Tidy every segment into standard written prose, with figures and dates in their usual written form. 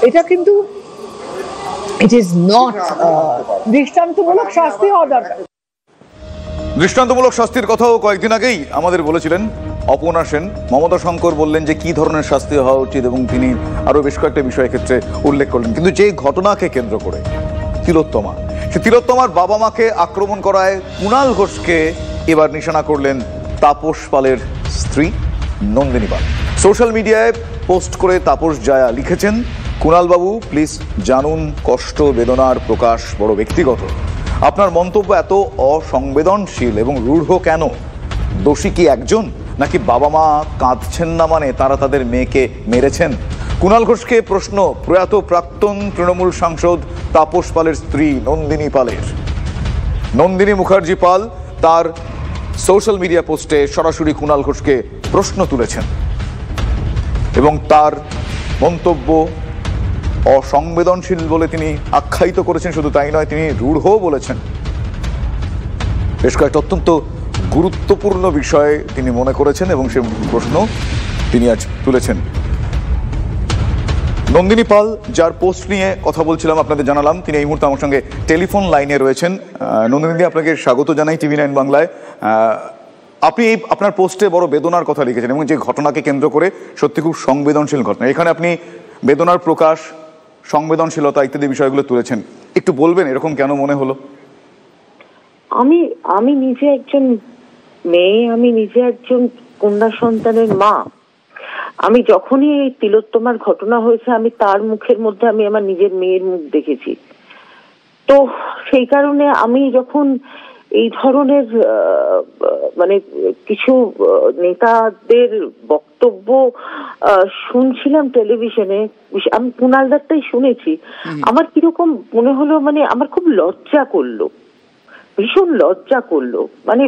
এটা কিন্তু it is not দৃষ্টান্তমূলক শাস্তি হওয়া দরকার। দৃষ্টান্তমূলক শাস্তির কথাও কয়েকদিন আগেই আমাদের বলেছিলেন অপর্ণা সেন। মমতা শঙ্কর বললেন যে কি ধরনের শাস্তি হওয়া উচিত, এবং তিনি আরো বেশ কয়েকটা বিষয়ের ক্ষেত্রে উল্লেখ করলেন। কিন্তু যে ঘটনাকে কেন্দ্র করে তিলোত্তমা, সে তিলোত্তমার বাবা মাকে আক্রমণ করায় কুণাল ঘোষকে এবার নিশানা করলেন তাপস পালের স্ত্রী নন্দিনী পাল। সোশ্যাল মিডিয়ায় পোস্ট করে তাপস জায়া লিখেছেন, কুণালবাবু প্লিজ জানুন, কষ্ট বেদনার প্রকাশ বড় ব্যক্তিগত। আপনার মন্তব্য এত অসংবেদনশীল এবং রূঢ় কেন? দোষী কি একজন, নাকি বাবা মা কাঁদছেন না মানে তারা তাদের মেয়েকে মেরেছেন? কুণাল ঘোষকে প্রশ্ন প্রয়াত প্রাক্তন তৃণমূল সাংসদ তাপস পালের স্ত্রী নন্দিনী পালের। নন্দিনী মুখার্জি পাল তার সোশ্যাল মিডিয়া পোস্টে সরাসরি কুণাল ঘোষকে প্রশ্ন তুলেছেন এবং তার মন্তব্য অসংবেদনশীল বলে তিনি আখ্যায়িত করেছেন। শুধু তাই নয়, তিনি রূঢ় বলেছেন। বেশ কয়েকটা অত্যন্ত গুরুত্বপূর্ণ বিষয়ে তিনি মনে করেছেন এবং সে প্রশ্ন তিনি আজ তুলেছেন। নন্দিনী পাল, যার পোস্ট নিয়ে কথা বলছিলাম, আপনাদের জানালাম তিনি এই মুহূর্তে আমার সঙ্গে টেলিফোন লাইনে রয়েছেন। নন্দিনী, আপনাকে স্বাগত জানাই TV9 বাংলায়। আপনি এই আপনার পোস্টে বড় বেদনার কথা লিখেছেন এবং যে ঘটনাকে কেন্দ্র করে সত্যি খুব সংবেদনশীল ঘটনা। এখানে আপনি বেদনার প্রকাশ, সংবেদনশীলতা ইত্যাদি বিষয়গুলো তুলেছেন। একটু বলবেন এরকম কেন মনে হলো? আমি নিজে একজন মেয়ে, আমি নিজে একজন কন্যা সন্তানের মা। আমি যখনই এই তিলোত্তমার ঘটনা হয়েছে, আমি তার মুখের মধ্যে আমি আমার নিজের মেয়ের মুখ দেখেছি। তো সেই কারণে আমি যখন এই ধরনের মানে কিছু নেতাদের বক্তব্য শুনছিলাম টেলিভিশনে, আমি কুণালদারটাই শুনেছি, আমার কিরকম মনে হলো, মানে আমার খুব লজ্জা করলো, ভীষণ লজ্জা করলো। মানে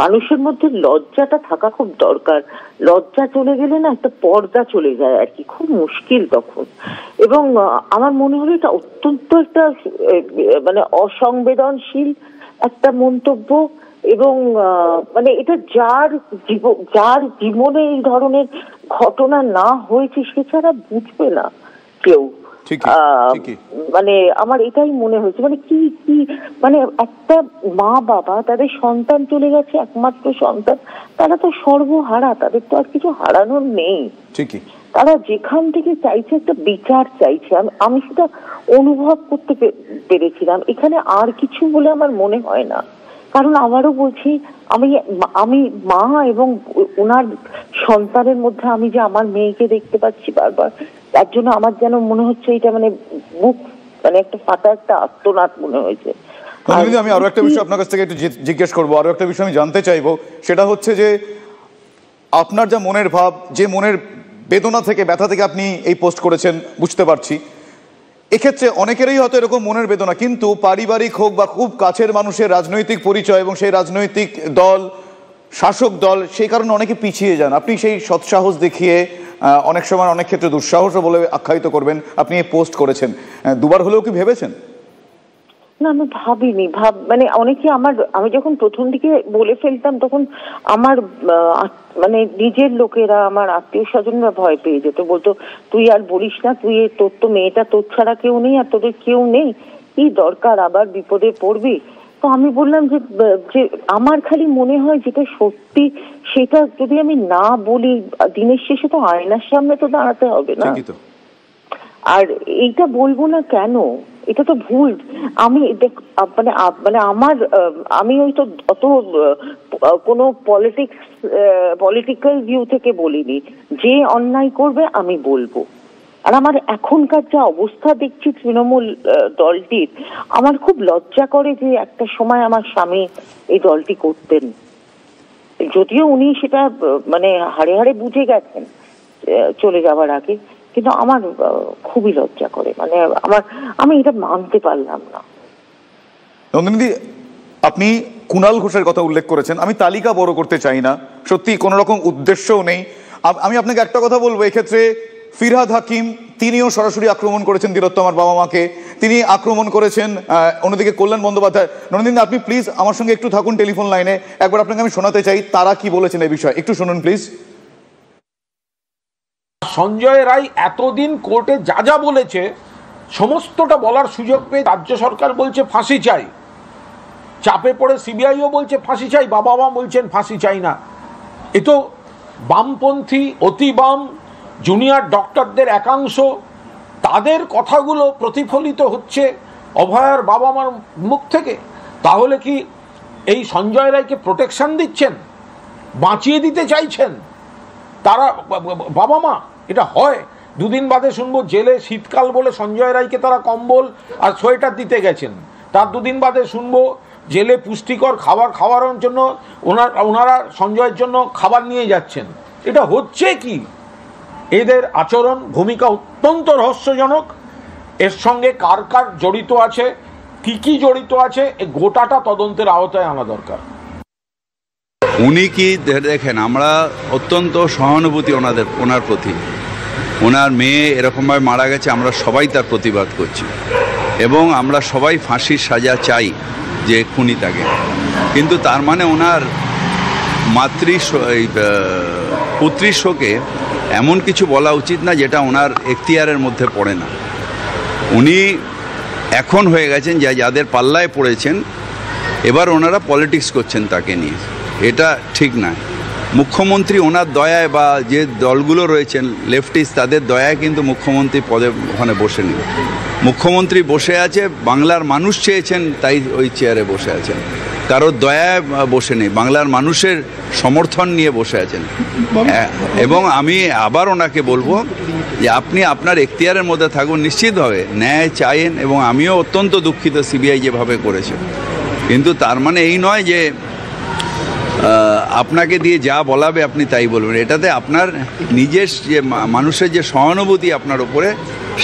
মানুষের মধ্যে লজ্জাটা থাকা খুব দরকার। লজ্জা চলে গেলে না একটা পর্দা চলে যায় আর কি, খুব মুশকিল তখন। এবং আমার মনে হলো এটা অত্যন্ত একটা মানে অসংবেদনশীল একটা মন্তব্য। এবং মানে এটা যার জীবনে এই ধরনের ঘটনা না হয়েছে সে ছাড়া বুঝবে না কেউ। মানে আমার এটাই মনে হয়েছে, মানে কি মানে একটা মা বাবা, তাদের সন্তান চলে গেছে, একমাত্র সন্তান, তারা তো সর্বহারা, তাদের তো আর কিছু হারানোর নেই। তারা যেখান থেকে চাইছে একটা বিচার চাইছে, আমি সেটা অনুভব করতে পেরেছিলাম। এখানে আর কিছু বলে আমার মনে হয় না। কারণ আবারও বলছি, আমি মা এবং ওনার সন্তানের মধ্যে আমি যে আমার মেয়েকে দেখতে পাচ্ছি বারবার, তার জন্য আমার যেন মনে হচ্ছে এটা মানে বুক, মানে একটা ফাটা একটা আর্তনাদ মনে হয়েছে। আমি আরো একটা বিষয় আপনার কাছ থেকে একটু জিজ্ঞেস করবো, আরো একটা বিষয় আমি জানতে চাইবো, সেটা হচ্ছে যে আপনার যা মনের ভাব, যে মনের বেদনা থেকে, ব্যথা থেকে আপনি এই পোস্ট করেছেন, বুঝতে পারছি। এক্ষেত্রে অনেকেরই হয়তো এরকম মনের বেদনা, কিন্তু পারিবারিক হোক বা খুব কাছের মানুষের রাজনৈতিক পরিচয় এবং সেই রাজনৈতিক দল, শাসক দল, সেই কারণে অনেকে পিছিয়ে যান। আপনি সেই সৎসাহস দেখিয়ে, অনেক সময় অনেক ক্ষেত্রে দুঃসাহসও বলে আখ্যায়িত করবেন, আপনি এই পোস্ট করেছেন। দুবার হলেও কি ভেবেছেন? না, আমি ভাবিনি। মানে অনেকে আমি যখন প্রথম দিকে বলে ফেলতাম, তখন আমার মানে নিজের লোকেরা, আমার আত্মীয় স্বজনরা ভয় পেয়ে যেত, বলতো তুই আর বলিস না, তোর তো মেয়েটা, তোর ছাড়া কেউ নেই, আর তোদের কেউ নেই, কি দরকার আবার বিপদে পড়বি। তো আমি বললাম যে আমার খালি মনে হয় যেটা সত্যি সেটা যদি আমি না বলি, দিনের শেষে তো আয়নার সামনে তো দাঁড়াতে হবে না, আর এইটা বলবো না কেন? এটা তো ভুল। আমি মানে আমি ওই তো অত কোনো পলিটিক্যাল ভিউ থেকে বলিনি। যে অন্যায় করবে আমি বলবো। আর আমার এখনকার যা অবস্থা দেখছি তৃণমূল দলটির, আমার খুব লজ্জা করে যে একটা সময় আমার স্বামী এই দলটি করতেন, যদিও উনি সেটা মানে হাড়ে হাড়ে বুঝে গেছেন চলে যাওয়ার আগে, কিন্তু আমার খুবই লজ্জা করে। মানে আমি এটা মানতে পারলাম না। নন্দিনী, আপনি কুণাল ঘোষের কথা উল্লেখ করেছেন। আমি তালিকা বড় করতে চাই না, সত্যি কোনো রকম উদ্দেশ্যও নেই। আমি আপনাকে একটা কথা বলবো, এক্ষেত্রে ফিরহাদ হাকিম, তিনিও সরাসরি আক্রমণ করেছেন তিলোত্তমার বাবা মাকে, তিনি আক্রমণ করেছেন অন্যদিকে কল্যাণ বন্দ্যোপাধ্যায়। নন্দিনী, আপনি প্লিজ আমার সঙ্গে একটু থাকুন টেলিফোন লাইনে, একবার আপনাকে আমি শোনাতে চাই তারা কি বলেছেন এই বিষয়ে, একটু শুনুন প্লিজ। সঞ্জয় রায় এতদিন কোর্টে যা যা বলেছে সমস্তটা বলার সুযোগ পেয়ে রাজ্য সরকার বলছে ফাঁসি চাই, চাপে পড়ে সিবিআইও বলছে ফাঁসি চাই, বাবা মা বলছেন ফাঁসি চাই না। এ তো বামপন্থী, অতি বাম, জুনিয়র ডক্টরদের একাংশ, তাদের কথাগুলো প্রতিফলিত হচ্ছে অভয়ার বাবা মার মুখ থেকে। তাহলে কি এই সঞ্জয় রায়কে প্রোটেকশন দিচ্ছেন, বাঁচিয়ে দিতে চাইছেন তারা বাবা মা? এটা হয়? দুদিন বাদে শুনবো জেলে শীতকাল বলে সঞ্জয় রায়কে তারা কম্বল আর সোয়েটার দিতে গেছেন, তার দুদিন বাদে শুনবো জেলে পুষ্টিকর খাবার খাওয়ানোর জন্য ওনারা সঞ্জয়ের জন্য খাবার নিয়ে যাচ্ছেন। এটা হচ্ছে কি? এদের আচরণ, ভূমিকা অত্যন্ত রহস্যজনক। এর সঙ্গে কার কার জড়িত আছে, কি কি জড়িত আছে, এই গোটাটা তদন্তের আওতায় আনা দরকার। উনি কি দেখেন, আমরা অত্যন্ত সহানুভূতি ওনার প্রতি। ওনার মেয়ে এরকমভাবে মারা গেছে, আমরা সবাই তার প্রতিবাদ করছি এবং আমরা সবাই ফাঁসির সাজা চাই যে খুনি তাকে। কিন্তু তার মানে ওনার পুত্রীর শোকে এমন কিছু বলা উচিত না যেটা ওনার এখতিয়ারের মধ্যে পড়ে না। উনি এখন হয়ে গেছেন যাদের পাল্লায় পড়েছেন, এবার ওনারা পলিটিক্স করছেন তাকে নিয়ে, এটা ঠিক না। মুখ্যমন্ত্রী ওনার দয়ায় বা যে দলগুলো রয়েছেন লেফটিস্ট, তাদের দয়ায় কিন্তু মুখ্যমন্ত্রী পদে ওখানে বসে নেই। মুখ্যমন্ত্রী বসে আছে, বাংলার মানুষ চেয়েছেন তাই ওই চেয়ারে বসে আছেন, কারোর দয়ায় বসে নেই, বাংলার মানুষের সমর্থন নিয়ে বসে আছেন। এবং আমি আবার ওনাকে বলবো যে আপনি আপনার এখতিয়ারের মধ্যে থাকুন, নিশ্চিতভাবে ন্যায় চাইেন। এবং আমিও অত্যন্ত দুঃখিত সিবিআই যেভাবে করেছে, কিন্তু তার মানে এই নয় যে আপনাকে দিয়ে যা বলাবে আপনি তাই বলবেন। এটাতে আপনার নিজের যে মানুষের যে সহানুভূতি আপনার উপরে,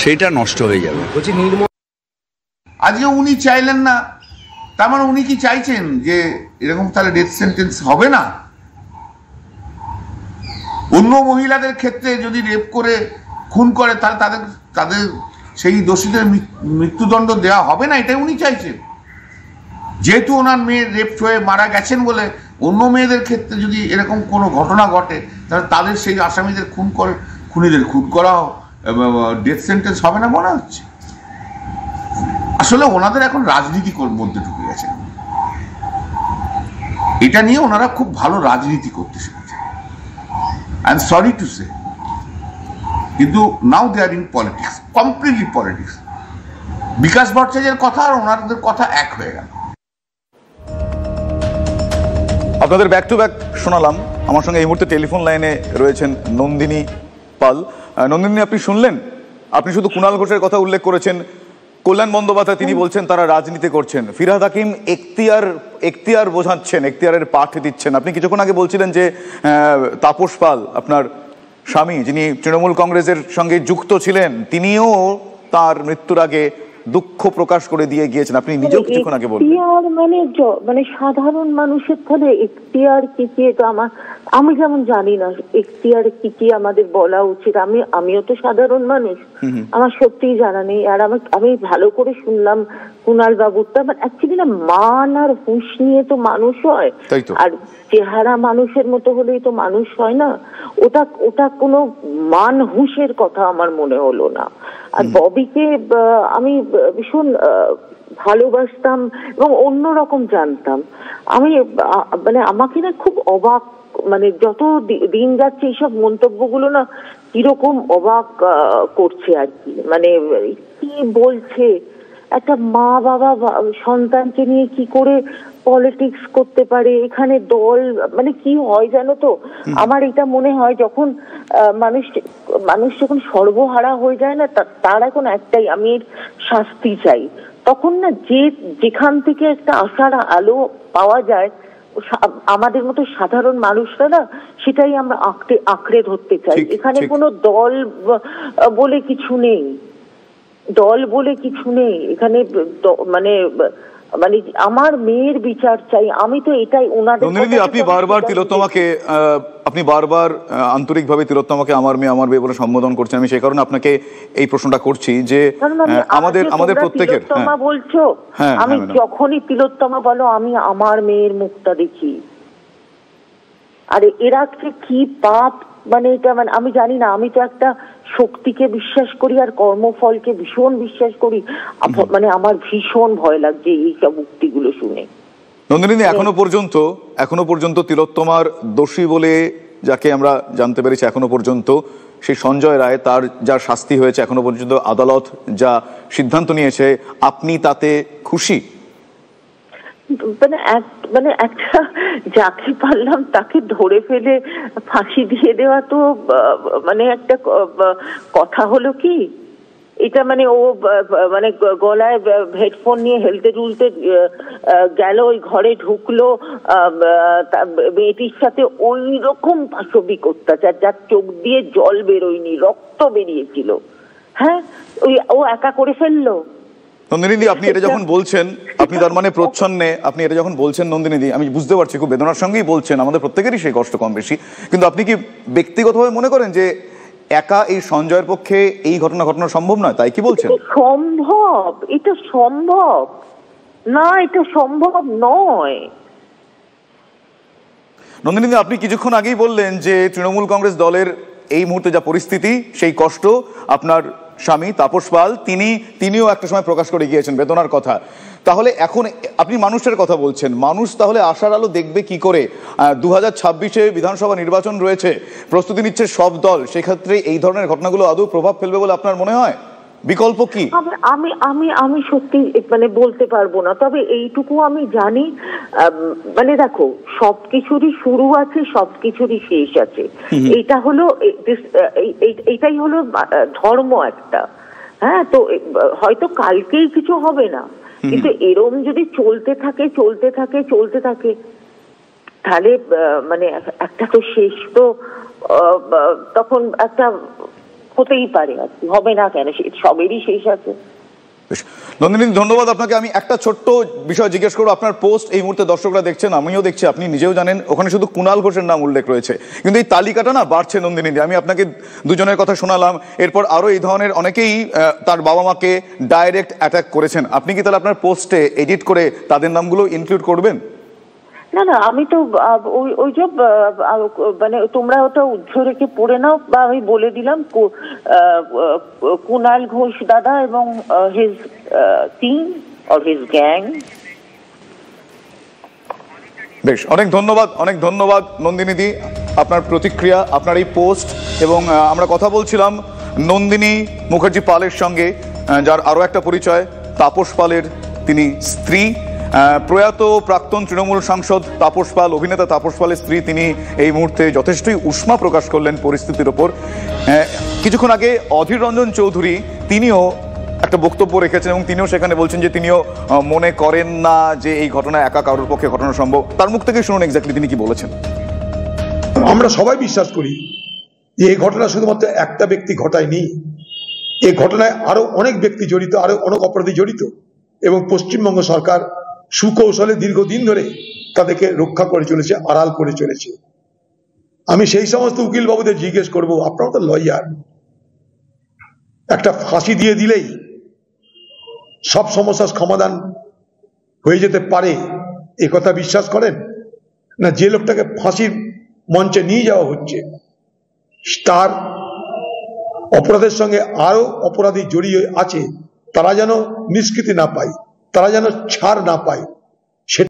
সেটা নষ্ট হয়ে যাবে। আজকে উনি চাইলেন না, তার মানে উনি কি চাইছেন যে এরকম তাহলে ডেথ সেন্টেন্স হবে না? অন্য মহিলাদের ক্ষেত্রে যদি রেপ করে খুন করে তাহলে তাদের সেই দোষীদের মৃত্যুদণ্ড দেওয়া হবে না, এটাই উনি চাইছেন। যেহেতু ওনার মেয়ে রেপ হয়ে মারা গেছেন বলে অন্য মেয়েদের ক্ষেত্রে যদি এরকম কোনো ঘটনা ঘটে তাহলে তাদের সেই আসামিদের খুনিদের খুন করা ডেথ সেন্টেন্স হবে না মনে হচ্ছে। আসলে ওনাদের এখন রাজনীতির মধ্যে ঢুকে গেছে, এটা নিয়ে ওনারা খুব ভালো রাজনীতি করতে শিখেছে। I am sorry to say, কিন্তু নাও দে আর ইন পলিটিক্স, কমপ্লিটলি পলিটিক্স। বিকাশ ভট্টাচার্যের কথা আর ওনাদের কথা এক হয়ে গেল। আপনাদের ব্যাক টু ব্যাক শোনালাম। আমার সঙ্গে এই মুহূর্তে টেলিফোন লাইনে রয়েছেন নন্দিনী পাল। নন্দিনী, আপনি শুনলেন, আপনি শুধু কুণাল ঘোষের কথা উল্লেখ করেছেন, কল্যাণ বন্দ্যোপাধ্যায় তিনি বলছেন তারা রাজনীতি করছেন, ফিরহাদ হাকিম এখতিয়ার বোঝাচ্ছেন, এখতিয়ারের পাঠ দিচ্ছেন। আপনি কিছুক্ষণ আগে বলছিলেন যে তাপস পাল, আপনার স্বামী, যিনি তৃণমূল কংগ্রেসের সঙ্গে যুক্ত ছিলেন, তিনিও তার মৃত্যুর আগে দুঃখ প্রকাশ করে দিয়ে গিয়েছেন। আপনি নিজেও কিছুক্ষণ আগে বললেন মানে সাধারণ মানুষের তাহলে এখতিয়ার কি কি, এটা আমি যেমন জানি না এখতিয়ার কি কি আমাদের বলা উচিত। আমিও তো সাধারণ মানুষ, আমার সত্যিই জানা নেই। আর আমি ভালো করে শুনলাম কুণাল বাবুরটা, অ্যাকচুয়ালি না মান আর হুঁশ নিয়ে তো মানুষ হয়, আর চেহারা মানুষের মতো হলেই তো মানুষ হয় না। ওটা কোনো মান হুঁশের কথা আমার মনে হলো না। আর ববিকে আমি ভীষণ ভালোবাসতাম এবং অন্যরকম জানতাম। আমি আমাকে না খুব অবাক, যত দিন যাচ্ছে এইসব মন্তব্যগুলো না কিরকম অবাক করছে আর কি। কি বলছে, একটা মা বাবা সন্তানকে নিয়ে কি করে পলিটিক্স করতে পারে, এখানে দল কি হয় জানো তো। আমার এটা মনে হয় যখন মানুষ যখন সর্বহারা হয়ে যায় না, তার এখন একটাই, আমি এর শাস্তি চাই। তখন না যেখান থেকে একটা আশার আলো পাওয়া যায়, আমাদের মতো সাধারণ মানুষরা না সেটাই আমরা আঁকড়ে ধরতে চাই। এখানে কোনো দল বলে কিছু নেই, এখানে আমার মেয়ের বিচার চাই। আমি তো এটাই ওনাদের। আপনি বারবার আন্তরিকভাবে তিলোত্তমাকে আমার মেয়ে বলে সম্বোধন করছেন। আমি সেই কারণে আপনাকে এই প্রশ্নটা করছি যে আমাদের প্রত্যেকের বলছো, আমি যখনই তিলোত্তমা বলো আমি আমার মেয়ের মুখটা দেখি। আরে এরা কি পাপ মানে এটা মানে আমি জানি না, আমি তো একটা শক্তিকে বিশ্বাস করি আর কর্মফলকে ভীষণ বিশ্বাস করি, মানে আমার ভীষণ ভয় লাগছে এইসব উক্তিগুলো শুনে। নন্দিনী, এখনো পর্যন্ত তিলোত্তমার দোষী বলে যাকে আমরা জানতে পেরেছি এখনো পর্যন্ত সেই সঞ্জয় রায়, তার যা শাস্তি হয়েছে এখনো পর্যন্ত আদালত যা সিদ্ধান্ত নিয়েছে, আপনি তাতে খুশি? মানে একটা যাকে পারলাম তাকে ধরে ফেলে ফাঁসি দিয়ে দেওয়া তো মানে একটা কথা হলো কি? এটা মানে ও মানে গলায় হেডফোন নিয়ে হেলতে দুলতে গেল, ওই ঘরে ঢুকলো, মেয়েটির সাথে ওই রকম পাশবিক অত্যাচার, যার চোখ দিয়ে জল বেরোয়নি, রক্ত বেরিয়েছিল। হ্যাঁ, ও একা করে ফেললো। নন্দিনীদি, আপনি এটা যখন বলছেন, আপনি তার মানে প্রচ্ছন্নে আপনি এটা যখন বলছেন নন্দিনীদি, আমি বুঝতে পারছি খুব বেদনার সঙ্গেই বলছেন, আমাদের প্রত্যেকেরই সেই কষ্ট কম বেশি, কিন্তু আপনি কি ব্যক্তিগতভাবে মনে করেন যে একা এই সঞ্জয়ের পক্ষে এই ঘটনা ঘটানো সম্ভব নয়, তাই কি বলছেন? সম্ভব, এটা সম্ভব না, এটা সম্ভব নয়। নন্দিনী, আপনি কিছুক্ষণ আগেই বললেন যে তৃণমূল কংগ্রেস দলের এই মুহূর্তে যা পরিস্থিতি, সেই কষ্ট আপনার স্বামী তাপস পাল তিনিও একটা সময় প্রকাশ করে গিয়েছেন বেদনার কথা। তাহলে এখন আপনি মানুষের কথা বলছেন, মানুষ তাহলে আশার আলো দেখবে কি করে? 2026-এ বিধানসভা নির্বাচন রয়েছে, প্রস্তুতি নিচ্ছে সব দল, সেক্ষেত্রে এই ধরনের ঘটনাগুলো আদৌ প্রভাব ফেলবে বলে আপনার মনে হয়? বিকল্প কি? আমি সত্যি মানে বলতে পারবো না, তবে এইটুকু আমি জানি, মানে দেখো, সবকিছুরই শুরু আছে, সবকিছুরই শেষ আছে। এইটা হলো, এইটাই হলো ধর্ম একটা। হ্যাঁ, তো হয়তো কালকেই কিছু হবে না, কিন্তু এরম যদি চলতে থাকে তাহলে মানে একটা তো শেষ তো তখন একটা হতেই পারে, আর হবে না কেন, সবেরই শেষ আছে। নন্দিনী, ধন্যবাদ আপনাকে। আমি একটা ছোট্ট বিষয় জিজ্ঞেস করবো। আপনার পোস্ট এই মুহূর্তে দর্শকরা দেখছেন, আমিও দেখছি, আপনি নিজেও জানেন, ওখানে শুধু কুণাল ঘোষের নাম উল্লেখ রয়েছে, কিন্তু এই তালিকাটা না বাড়ছে নন্দিনী। আমি আপনাকে দুজনের কথা শোনালাম, এরপর আরো এই ধরনের অনেকেই তার বাবা মাকে ডাইরেক্ট অ্যাটাক করেছেন। আপনি কি তাহলে আপনার পোস্টে এডিট করে তাদের নামগুলো ইনক্লুড করবেন? না, আমি তো ওই যে মানে তোমরা ওটা উদ্ধৃত রেখে পড়ে নাও, বা আমি বলে দিলাম কুণাল ঘোষ দাদা এবং his team or his gang. বেশ, অনেক ধন্যবাদ নন্দিনীদি, আপনার প্রতিক্রিয়া, আপনার এই পোস্ট। এবং আমরা কথা বলছিলাম নন্দিনী মুখার্জি পালের সঙ্গে, যার আরো একটা পরিচয় তাপস পালের তিনি স্ত্রী, প্রয়াত প্রাক্তন তৃণমূল সাংসদ তাপস পাল, অভিনেতা তাপস পালের স্ত্রী। তিনি এই মুহূর্তে যথেষ্টই উষ্মা প্রকাশ করলেন পরিস্থিতির ওপর। কিছুক্ষণ আগে অধীর রঞ্জন চৌধুরী তিনিও একটা বক্তব্য রেখেছেন এবং তিনিও সেখানে বলছেন যে তিনিও মনে করেন না যে এই ঘটনা একা কারোর পক্ষে ঘটানো সম্ভব। তার মুখ থেকে শুনুন এক্স্যাক্টলি তিনি কি বলেছেন। আমরা সবাই বিশ্বাস করি যে এই ঘটনা শুধুমাত্র একটা ব্যক্তি ঘটায়নি, এই ঘটনায় আরো অনেক ব্যক্তি জড়িত, আরো অনেক অপরাধী জড়িত, এবং পশ্চিমবঙ্গ সরকার সুকৌশলে দীর্ঘদিন ধরে তাদেরকে রক্ষা করে চলেছে, আড়াল করে চলেছে। আমি সেই সমস্ত উকিল বাবুদের জিজ্ঞেস করব, আপনারা তো লয়ার, একটা ফাঁসি দিয়ে দিলেই সব সমস্যার সমাধান হয়ে যেতে পারে এ কথা বিশ্বাস করেন? না, যে লোকটাকে ফাঁসির মঞ্চে নিয়ে যাওয়া হচ্ছে তার অপরাধের সঙ্গে আরো অপরাধী জড়িয়ে আছে, তারা যেন নিষ্কৃতি না পায়, তারা যেন ছাড় না পায়,